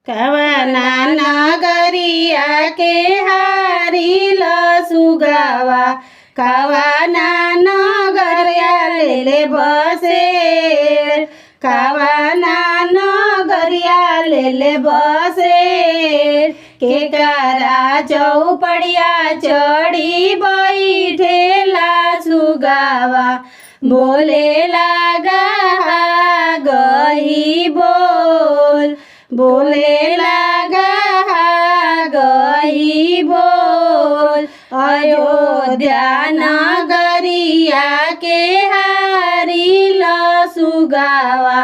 कवना नगरिया के हारी ल सुगावा कवना नगरिया ले बसे कवना नगरिया ले बसे के करा चौपड़िया चढ़ी बैठेला सुगावा बोले लगा गई बोले लगा गई बोल अयोध्या नगरिया के हारी ल सुगावा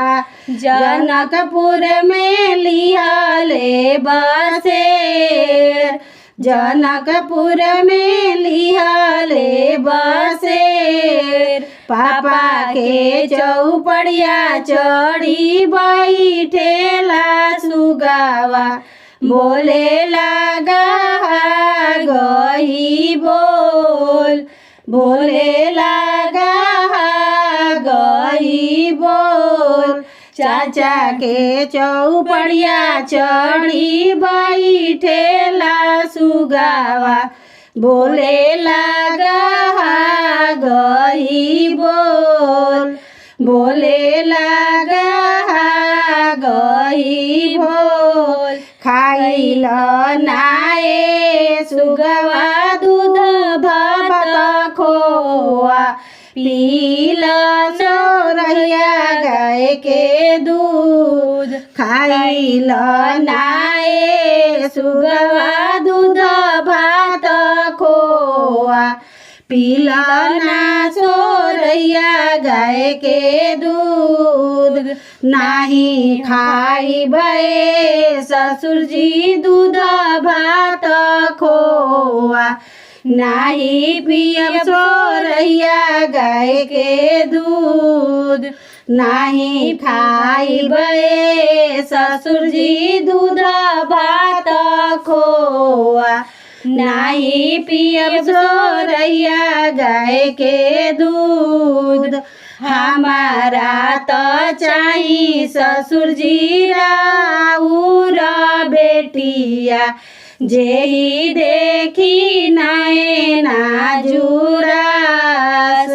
जनकपुर में लिहले बसेर जनकपुर में लिहले बसेर पापा के चौपड़िया चढ़ी बैठेला सुगावा बोले लगा गई बोले लगा गई बोल चाचा के चौपड़िया चढ़ी बैठेला सुगावा बोले लगा गई बोले लगा गई बोल खाइल नाए सुगवा दूध भात खोआ पील चोरैया गाय के दूध खाइल नाए सुगवा दूध भात खोआ पील ना चोरैया गाय के दूध नाही खाइबे ससुर जी दूध भात खोआ नाही पियब चोरैया गाय के दूध नाही खाइबे ससुर जी दूध भात खोआ नाही पियब चोरैया गाय के दूध हमारा तो चाही ससुर जी राउर बेटिया जेही देखी नैना जुड़ास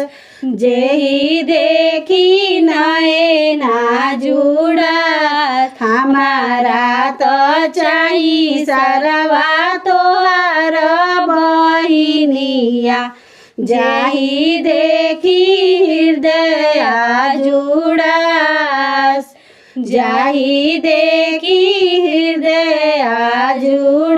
जेही देखी नैना जुड़ास हमारा तो चाही सरवा तोहार बहिनिया जाही देखी हृदय जुड़ास जाही देखी हृदय जुड़ास।